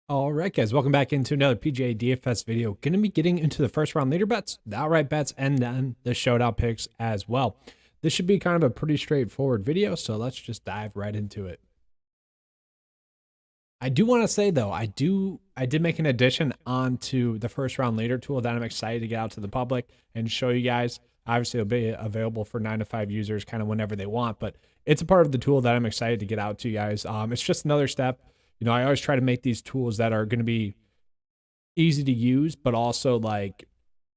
All right, guys, welcome back into another PGA DFS video. Going to be getting into the first round leader bets, the outright bets, and then the showdown picks as well. This should be kind of a pretty straightforward video, so let's just dive right into it. I do want to say though, I did make an addition onto the first round leader tool that I'm excited to get out to the public and show you guys. Obviously, it'll be available for 9 to 5 users kind of whenever they want, but it's a part of the tool that I'm excited to get out to you guys. It's just another step. You know, I always try to make these tools that are going to be easy to use, but also like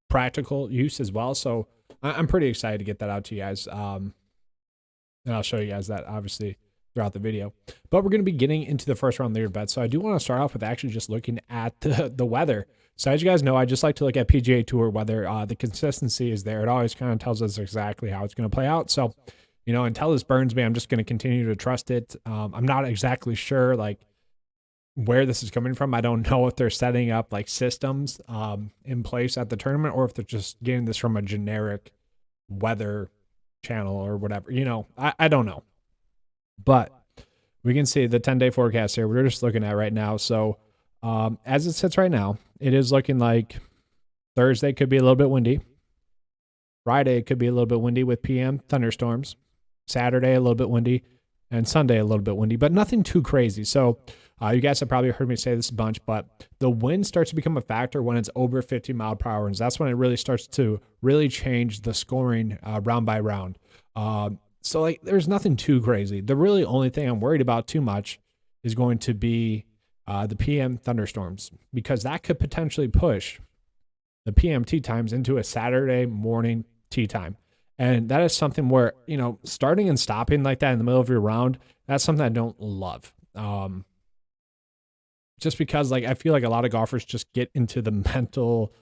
practical use as well. So I'm pretty excited to get that out to you guys. And I'll show you guys that obviously throughout the video. But we're going to be getting into the first round leader bet. So I do want to start off with actually just looking at the weather. So as you guys know, I just like to look at PGA Tour weather. The consistency is there. It always kind of tells us exactly how it's going to play out. So, you know, until this burns me, I'm just going to continue to trust it. I'm not exactly sure like where this is coming from. I don't know if they're setting up like systems in place at the tournament or if they're just getting this from a generic weather channel or whatever. You know, I don't know. But we can see the 10-day forecast here. We're just looking at right now. So as it sits right now, it is looking like Thursday could be a little bit windy. Friday could be a little bit windy with PM thunderstorms. Saturday a little bit windy. And Sunday a little bit windy, but nothing too crazy. So you guys have probably heard me say this a bunch, but the wind starts to become a factor when it's over 50 mile per hour. And that's when it really starts to really change the scoring round by round. So like there's nothing too crazy. The really only thing I'm worried about too much is going to be the PM thunderstorms, because that could potentially push the PM tee times into a Saturday morning tee time. And that is something where, you know, starting and stopping like that in the middle of your round, that's something I don't love. Just because like I feel like a lot of golfers just get into the mental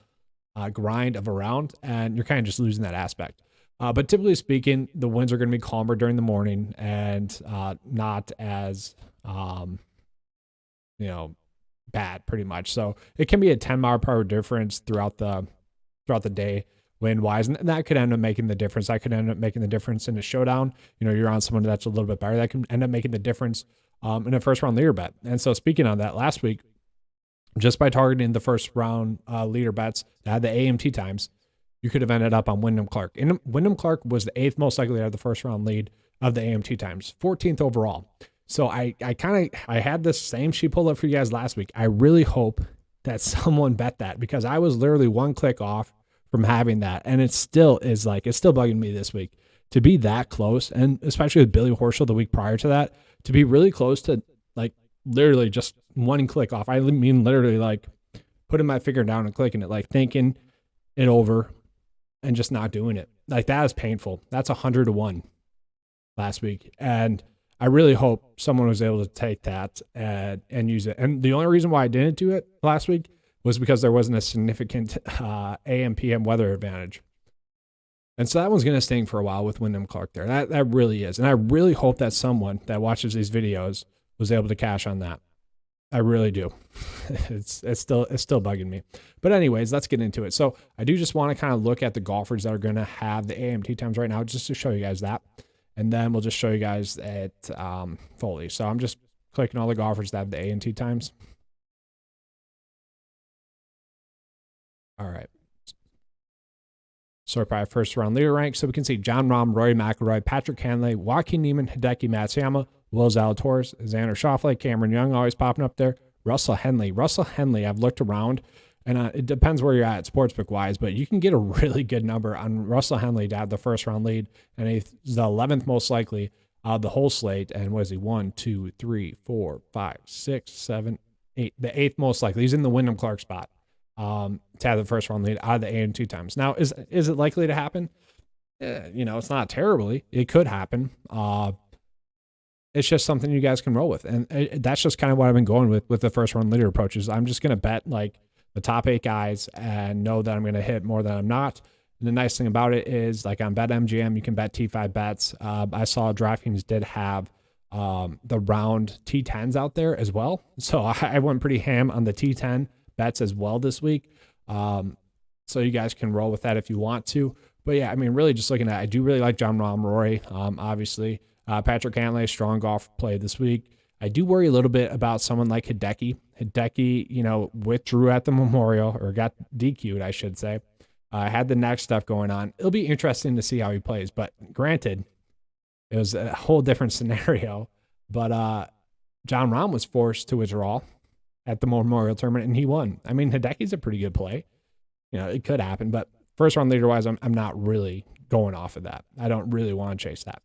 grind of a round and you're kind of just losing that aspect. But typically speaking, the winds are going to be calmer during the morning and not as, you know, bad pretty much. So it can be a 10 mile per hour difference throughout the day wind wise, and that could end up making the difference. That could end up making the difference in a showdown. You know, you're on someone that's a little bit better. That can end up making the difference in a first round leader bet. And so speaking on that, last week, just by targeting the first round leader bets that had the AMT times, you could have ended up on Wyndham Clark. And Wyndham Clark was the 8th most likely to have the first round lead of the AMT times, 14th overall. So I had this same sheet pulled up for you guys last week. I really hope that someone bet that, because I was literally one click off from having that. And it still is like, it's still bugging me this week to be that close. And especially with Billy Horschel the week prior to that, to be really close to like literally just one click off. I mean, literally like putting my finger down and clicking it, like thinking it over and just not doing it. Like that is painful. That's 100 to 1 last week. And I really hope someone was able to take that and use it. And the only reason why I didn't do it last week was because there wasn't a significant AM PM weather advantage. And so that one's going to sting for a while with Wyndham Clark there. That really is. And I really hope that someone that watches these videos was able to cash on that. I really do. It's still bugging me. But anyways, let's get into it. So I do just want to kind of look at the golfers that are going to have the AMT times right now, just to show you guys that. And then we'll just show you guys it fully. So I'm just clicking all the golfers that have the AMT times. All right. Sort by first round leader rank. So we can see Jon Rahm, Rory McIlroy, Patrick Hanley, Joaquin Niemann, Hideki Matsuyama, Will Zalatoris, Xander Schauffele, Cameron Young always popping up there. Russell Henley, I've looked around, and it depends where you're at sportsbook wise, but you can get a really good number on Russell Henley to have the first round lead, and he's the 11th most likely of the whole slate. And what is he? 1, 2, 3, 4, 5, 6, 7, 8. The 8th most likely. He's in the Wyndham Clark spot to have the first round lead out of the AMT times. Now, is it likely to happen? You know, it's not terribly. It could happen. It's just something you guys can roll with. And that's just kind of what I've been going with the first round leader approaches. I'm just going to bet like the top 8 guys and know that I'm going to hit more than I'm not. And the nice thing about it is like on BetMGM, you can bet T5 bets. I saw DraftKings did have the round T10s out there as well. So I went pretty ham on the T10 bets as well this week. So you guys can roll with that if you want to. But yeah, I mean, really just looking at, I do really like Jon Rahm, Rory, obviously. Patrick Hanley, strong golf play this week. I do worry a little bit about someone like Hideki. Hideki, withdrew at the Memorial, or got DQ'd, I should say. Had the neck stuff going on. It'll be interesting to see how he plays. But granted, it was a whole different scenario. But John Rahm was forced to withdraw at the Memorial Tournament, and he won. I mean, Hideki's a pretty good play. It could happen. But first round leader-wise, I'm not really going off of that. I don't really want to chase that.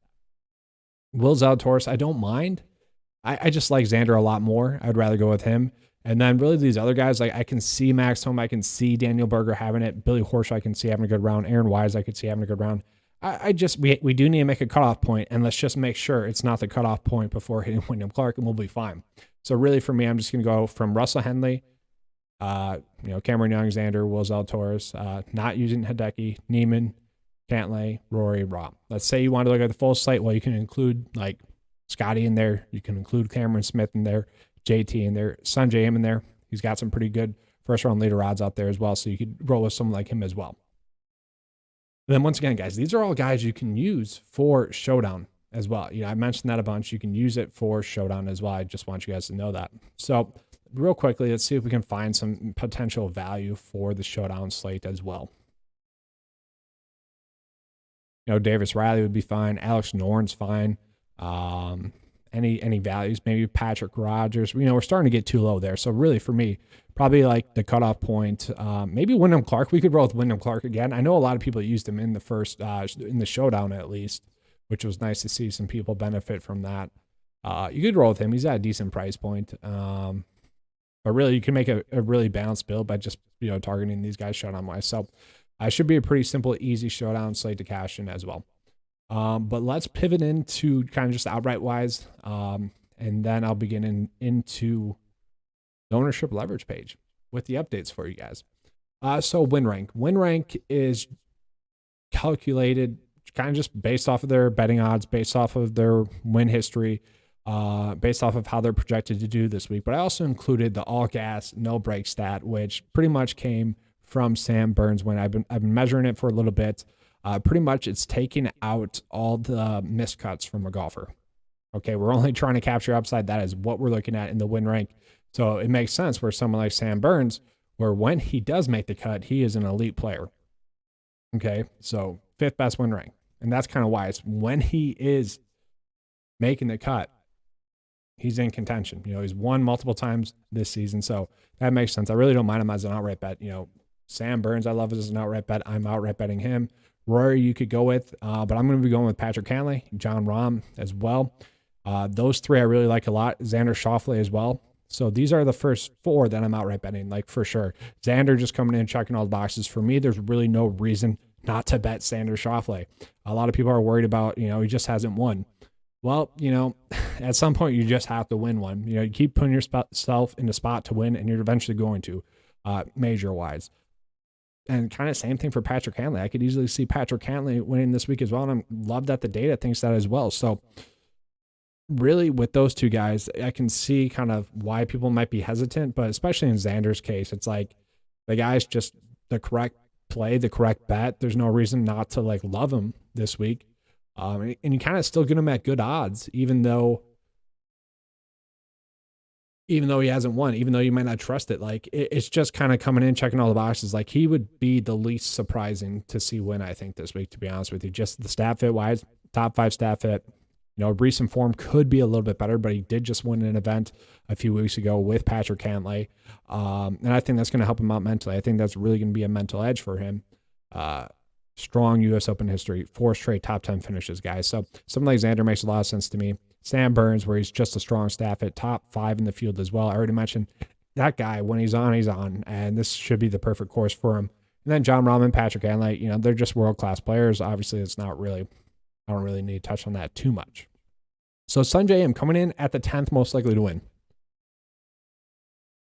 Will Zalatoris, I don't mind. I just like Xander a lot more. I'd rather go with him. And then really these other guys, like I can see Max Homa, I can see Daniel Berger having it. Billy Horschel, I can see having a good round. Aaron Wise, I could see having a good round. We do need to make a cutoff point, and let's just make sure it's not the cutoff point before hitting Wyndham Clark, and we'll be fine. So really for me, I'm just going to go from Russell Henley, Cameron Young, Xander, Will Zalatoris, not using Hideki, Neiman, Cantlay, Rory, Rahm. Let's say you want to look at the full slate. Well, you can include like Scotty in there. You can include Cameron Smith in there, JT in there, Sungjae Im in there. He's got some pretty good first round leader odds out there as well. So you could roll with someone like him as well. And then once again, guys, these are all guys you can use for Showdown as well. I mentioned that a bunch. You can use it for Showdown as well. I just want you guys to know that. So real quickly, let's see if we can find some potential value for the Showdown slate as well. Davis Riley would be fine. Alex Noren's fine. Any values? Maybe Patrick Rogers. We're starting to get too low there. So really, for me, probably like the cutoff point. Maybe Wyndham Clark. We could roll with Wyndham Clark again. I know a lot of people used him in the first in the Showdown at least, which was nice to see some people benefit from that. You could roll with him. He's at a decent price point. But really, you can make a really balanced build by just targeting these guys Showdown wise. So I should be a pretty simple, easy Showdown slate to cash in as well. But let's pivot into kind of just outright wise. And then I'll begin into the ownership leverage page with the updates for you guys. So win rank. Win rank is calculated kind of just based off of their betting odds, based off of their win history, based off of how they're projected to do this week. But I also included the all gas, no break stat, which pretty much came from Sam Burns when I've been measuring it for a little bit. Pretty much it's taking out all the miscuts from a golfer. Okay, we're only trying to capture upside. That is what we're looking at in the win rank. So it makes sense where someone like Sam Burns, where when he does make the cut, he is an elite player. Okay, so 5th best win rank. And that's kind of why it's when he is making the cut, he's in contention. He's won multiple times this season. So that makes sense. I really don't mind him as an outright bet. Sam Burns, I love as an outright bet. I'm outright betting him. Rory, you could go with, but I'm going to be going with Patrick Cantlay, John Rahm as well. Those three I really like a lot. Xander Schauffele as well. So these are the first 4 that I'm outright betting, like for sure. Xander just coming in, checking all the boxes. For me, there's really no reason not to bet Xander Schauffele. A lot of people are worried about, he just hasn't won. Well, at some point you just have to win one. You keep putting yourself in the spot to win, and you're eventually going to, major-wise. And kind of same thing for Patrick Cantlay. I could easily see Patrick Cantlay winning this week as well, and I love that the data thinks that as well. So really with those two guys, I can see kind of why people might be hesitant, but especially in Xander's case, it's like the guy's just the correct play, the correct bet. There's no reason not to love him this week. And you kind of still get him at good odds, even though he hasn't won, even though you might not trust it. It's just kind of coming in, checking all the boxes. He would be the least surprising to see win, I think, this week, to be honest with you. Just the stat fit wise, top 5 stat fit. Recent form could be a little bit better, but he did just win an event a few weeks ago with Patrick Cantlay. And I think that's going to help him out mentally. I think that's really going to be a mental edge for him. Strong U.S. Open history, 4 straight top 10 finishes, guys. So something like Xander makes a lot of sense to me. Sam Burns, where he's just a strong staff at top 5 in the field as well. I already mentioned that guy. When he's on, he's on. And this should be the perfect course for him. And then John Rahm and Patrick Cantlay, they're just world-class players. Obviously, it's not really, I don't really need to touch on that too much. So Sungjae Im coming in at the 10th most likely to win,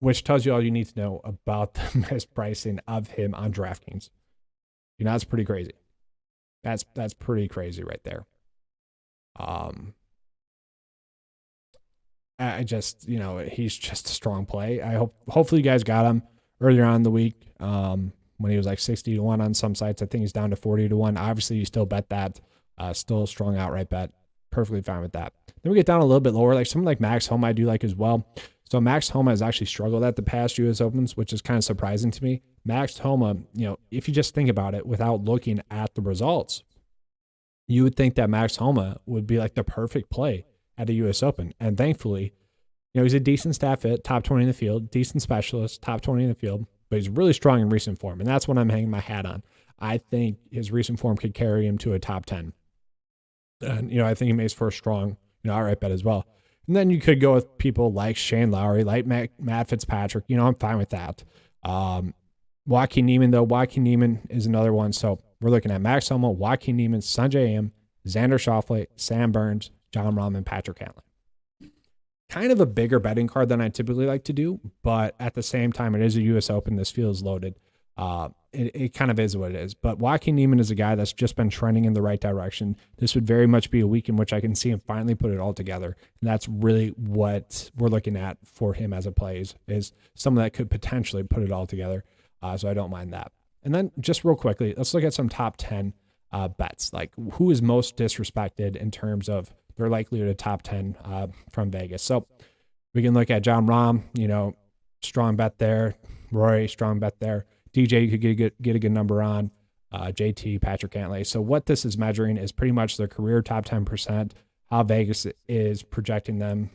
which tells you all you need to know about the mispricing of him on DraftKings. That's pretty crazy. That's pretty crazy right there. I just, he's just a strong play. Hopefully you guys got him earlier on in the week when he was 60-1 on some sites. I think he's down to 40-1. Obviously, you still bet that. Still a strong outright bet. perfectly fine with that. Then we get down a little bit lower, like someone like Max Homa I do like as well. So Max Homa has actually struggled at the past US Opens, which is kind of surprising to me. Max Homa, if you just think about it without looking at the results, you would think that Max Homa would be like the perfect play at a US Open. And thankfully, he's a decent stat fit, top 20 in the field, decent specialist, top 20 in the field, but he's really strong in recent form. And that's what I'm hanging my hat on. I think his recent form could carry him to a top 10. And, I think he makes for a strong, outright bet as well. And then you could go with people like Shane Lowry, like Matt Fitzpatrick. I'm fine with that. Joaquin Niemann, though. Joaquin Niemann is another one. So we're looking at Max Homa, Joaquin Niemann, Sungjae Im, Xander Schauffele, Sam Burns, Jon Rahm, and Patrick Cantlay. Kind of a bigger betting card than I typically like to do, but at the same time, it is a U.S. Open. This feels loaded. It kind of is what it is. But Joaquin Niemann is a guy that's just been trending in the right direction. This would very much be a week in which I can see him finally put it all together. And that's really what we're looking at for him as a play is someone that could potentially put it all together. So I don't mind that. And then just real quickly, let's look at some top 10 bets. Like who is most disrespected in terms of their likelihood of top 10 from Vegas. So we can look at Jon Rahm, strong bet there. Rory, strong bet there. DJ, you could get a good number on. JT, Patrick Cantlay. So what this is measuring is pretty much their career top 10%, how Vegas is projecting them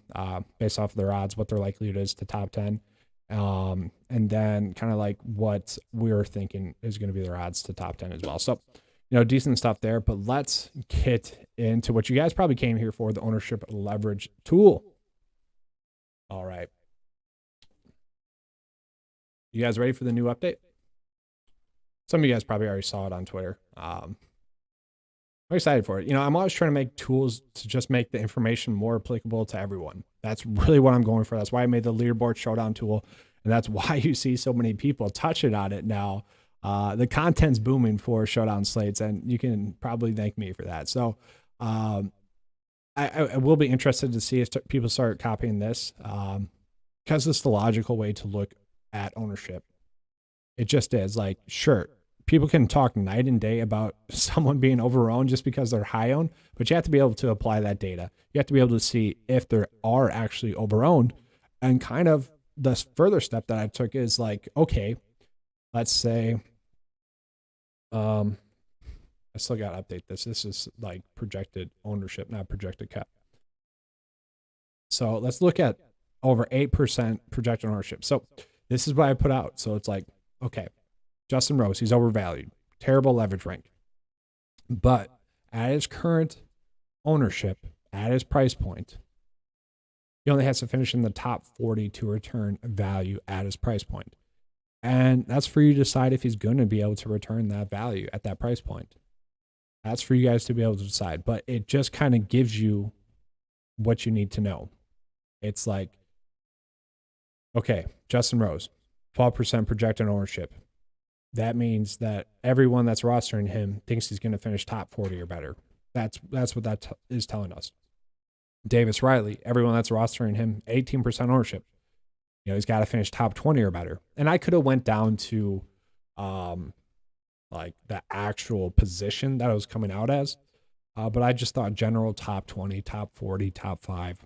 based off of their odds, what their likelihood is to top 10. And then kind of like what we're thinking is going to be their odds to top 10 as well. So, decent stuff there, but let's get into what you guys probably came here for, the ownership leverage tool. All right. You guys ready for the new update? Some of you guys probably already saw it on Twitter. I'm excited for it. I'm always trying to make tools to just make the information more applicable to everyone. That's really what I'm going for. That's why I made the leaderboard showdown tool. And that's why you see so many people touching on it now. The content's booming for showdown slates, and you can probably thank me for that. So I will be interested to see if people start copying this because it's the logical way to look at ownership. It just is. Like, sure, people can talk night and day about someone being overowned just because they're high owned, but you have to be able to apply that data. You have to be able to see if they are actually overowned. And kind of the further step that I took is like, okay, let's say, I still got to update this. This is like projected ownership, not projected cap. So let's look at over 8% projected ownership. So this is what I put out. So it's like, okay, Justin Rose, he's overvalued. Terrible leverage rank. But at his current ownership, at his price point, he only has to finish in the top 40 to return value at his price point. And that's for you to decide if he's going to be able to return that value at that price point. That's for you guys to be able to decide. But it just kind of gives you what you need to know. It's like, okay, Justin Rose, 12% projected ownership. That means that everyone that's rostering him thinks he's going to finish top 40 or better. That's what that is telling us. Davis Riley, everyone that's rostering him, 18% ownership. He's got to finish top 20 or better. And I could have went down to like the actual position that I was coming out as. But I just thought general top 20, top 40, top 5.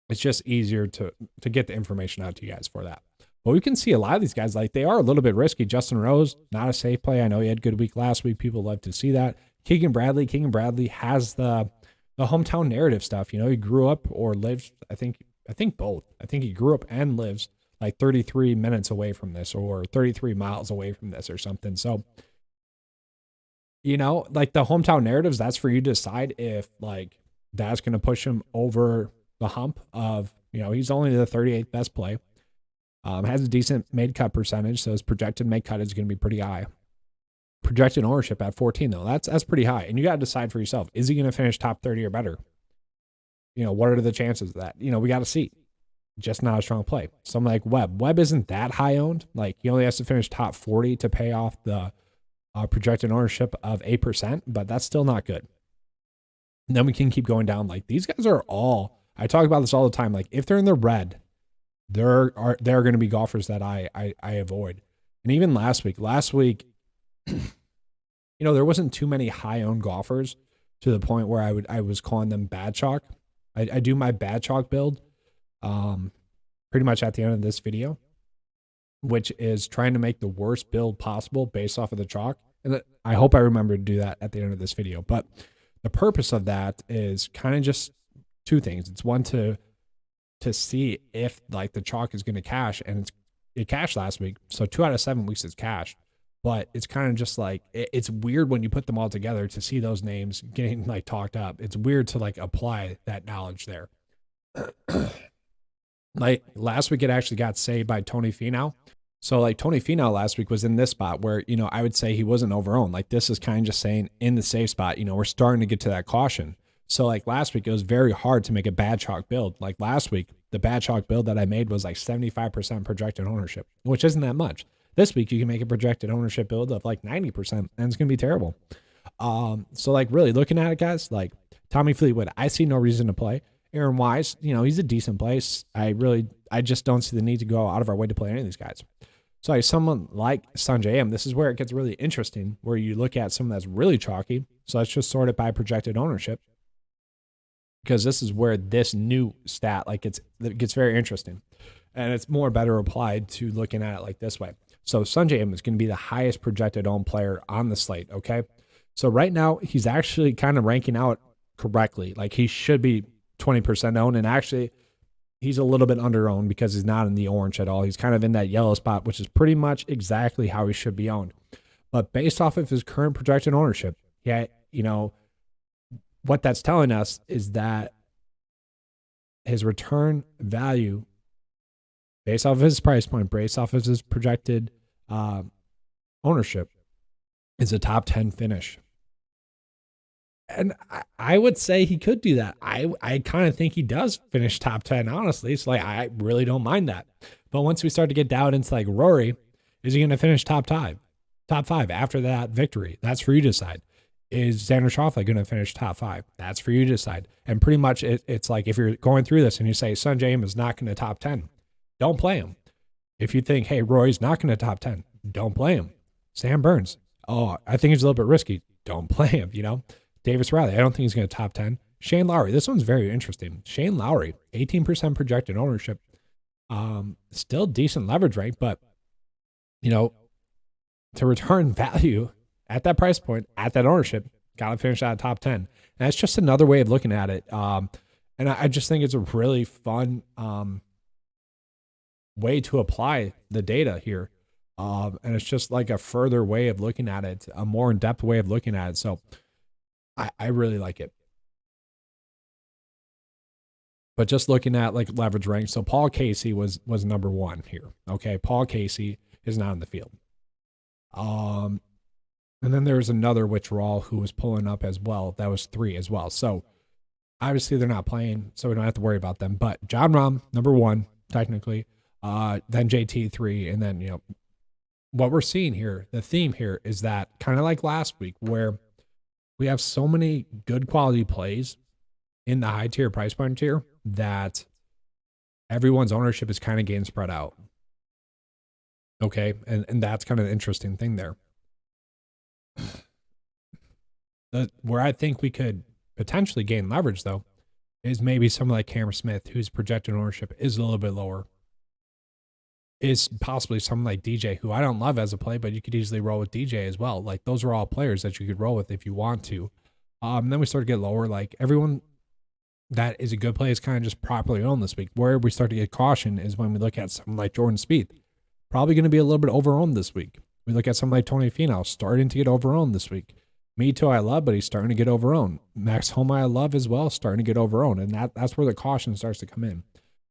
It's just easier to get the information out to you guys for that. But we can see a lot of these guys, like they are a little bit risky. Justin Rose, not a safe play. I know he had a good week last week. People love to see that. Keegan Bradley has the hometown narrative stuff. He grew up or lives, I think both. I think he grew up and lives like 33 minutes away from this or 33 miles away from this or something. So, like the hometown narratives, that's for you to decide if like that's going to push him over the hump of, he's only the 38th best play. Has a decent made cut percentage, so his projected made cut is going to be pretty high. Projected ownership at 14, though, that's pretty high. And you got to decide for yourself, is he going to finish top 30 or better? What are the chances of that? We got to see. Just not a strong play. Someone like Webb. Webb isn't that high owned. Like, he only has to finish top 40 to pay off the projected ownership of 8%, but that's still not good. And then we can keep going down. Like, these guys are all, I talk about this all the time. Like, if they're in the red, there are going to be golfers that I avoid. And even last week, there wasn't too many high owned golfers to the point where I was calling them bad chalk. I do my bad chalk build pretty much at the end of this video, which is trying to make the worst build possible based off of the chalk. And I hope I remember to do that at the end of this video. But the purpose of that is kind of just two things. It's one, to see if like the chalk is going to cash, and it cashed last week. So 2 out of 7 weeks is cashed. But it's kind of just like, it's weird when you put them all together to see those names getting like talked up. It's weird to like apply that knowledge there. Like last week, it actually got saved by Tony Finau. So like Tony Finau last week was in this spot where, you know, I would say he wasn't overowned. Like this is kind of just saying in the safe spot, you know, we're starting to get to that caution. So like last week, it was very hard to make a bad chalk build. Like last week, the bad chalk build that I made was like 75% projected ownership, which isn't that much. This week, you can make a projected ownership build of like 90%, and it's going to be terrible. So like really looking at it, guys, like Tommy Fleetwood, I see no reason to play. Aaron Wise, you know, he's a decent place. I just don't see the need to go out of our way to play any of these guys. So like someone like Sanjay M, this is where it gets really interesting, where you look at someone that's really chalky. So let's just sort it by projected ownership, because this is where this new stat, like it gets very interesting, and it's more better applied to looking at it like this way. So Sanjay M is going to be the highest projected owned player on the slate. Okay. So right now he's actually kind of ranking out correctly. Like he should be 20% owned, and actually he's a little bit under owned because he's not in the orange at all. He's kind of in that yellow spot, which is pretty much exactly how he should be owned. But based off of his current projected ownership, yeah, you know, what that's telling us is that his return value based off of his price point, based off of his projected ownership, is a top 10 finish. And I would say he could do that. I kind of think he does finish top 10, honestly. So like, I really don't mind that. But once we start to get down into like Rory, is he going to finish top 5 after that victory? That's for you to decide. Is Xander Schauffele going to finish top 5? That's for you to decide. And pretty much it's like, if you're going through this and you say Sanjay M is not going to top 10, don't play him. If you think, hey, Rory's not going to top 10, don't play him. Sam Burns, oh, I think he's a little bit risky. Don't play him, you know. Davis Riley, I don't think he's going to top 10. Shane Lowry, this one's very interesting. Shane Lowry, 18% projected ownership. Still decent leverage rank, but, you know, to return value at that price point, at that ownership, got to finish out top 10. And it's just another way of looking at it. And I just think it's a really fun way to apply the data here. And it's just like a further way of looking at it, a more in-depth way of looking at it. So I really like it. But just looking at like leverage rank, so Paul Casey was number 1 here. Okay, Paul Casey is not in the field. And then there's another withdrawal who was pulling up as well. That was 3 as well. So obviously they're not playing, so we don't have to worry about them. But John Rahm, number 1, technically. Then JT 3, and then, you know, what we're seeing here, the theme here is that kind of like last week, where we have so many good quality plays in the high tier price point tier that everyone's ownership is kind of getting spread out. Okay. And that's kind of the interesting thing there. Where I think we could potentially gain leverage, though, is maybe someone like Cameron Smith, whose projected ownership is a little bit lower. Is possibly someone like DJ, who I don't love as a play, but you could easily roll with DJ as well. Like those are all players that you could roll with if you want to. Then we start to get lower. Like everyone that is a good play is kind of just properly owned this week. Where we start to get caution is when we look at someone like Jordan Spieth, probably going to be a little bit over-owned this week. We look at someone like Tony Finau, starting to get over-owned this week. Me too, I love, but he's starting to get over-owned. Max Homa, I love as well, starting to get over-owned. And that's where the caution starts to come in.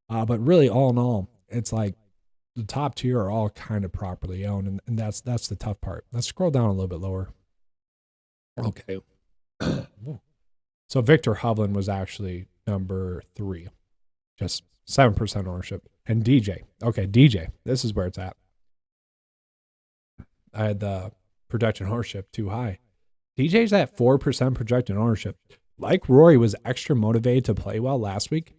But really, all in all, it's like the top tier are all kind of properly owned, and that's the tough part. Let's scroll down a little bit lower. Okay. So Victor Hovland was actually number 3, just 7% ownership. And DJ, okay, DJ, this is where it's at. I had the projected ownership too high. DJ's at 4% projected ownership. Like Rory was extra motivated to play well last week.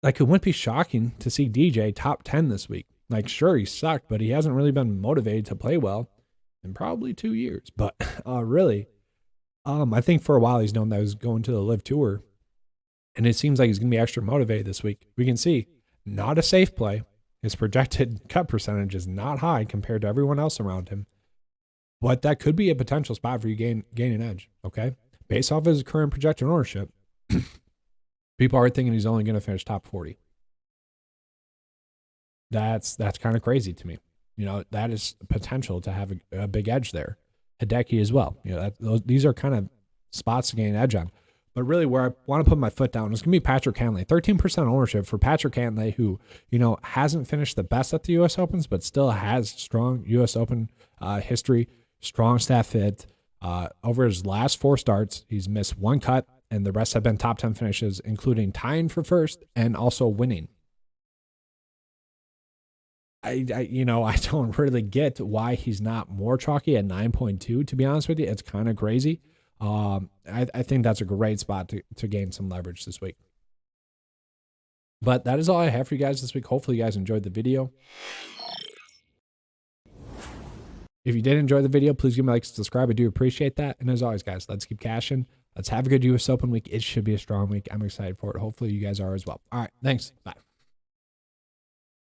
Like, it wouldn't be shocking to see DJ top 10 this week. Like, sure, he sucked, but he hasn't really been motivated to play well in probably 2 years. But really, I think for a while he's known that he was going to the Live Tour, and it seems like he's going to be extra motivated this week. We can see not a safe play. His projected cut percentage is not high compared to everyone else around him, but that could be a potential spot for you gain an edge. Okay, based off his current projected ownership, people are thinking he's only going to finish top 40. That's kind of crazy to me. You know, that is potential to have a big edge there. Hideki as well. You know, these are kind of spots to gain an edge on. But really, where I want to put my foot down is going to be Patrick Cantlay. 13% ownership for Patrick Cantlay, who, you know, hasn't finished the best at the U.S. Opens, but still has strong U.S. Open history, strong staff fit. Over his last 4 starts, he's missed 1 cut, and the rest have been top 10 finishes, including tying for first and also winning. I don't really get why he's not more chalky at 9.2, to be honest with you. It's kind of crazy. I think that's a great spot to gain some leverage this week. But that is all I have for you guys this week. Hopefully you guys enjoyed the video. If you did enjoy the video, please give me a like and subscribe. I do appreciate that. And as always, guys, let's keep cashing. Let's have a good US Open week. It should be a strong week. I'm excited for it. Hopefully you guys are as well. All right. Thanks. Bye.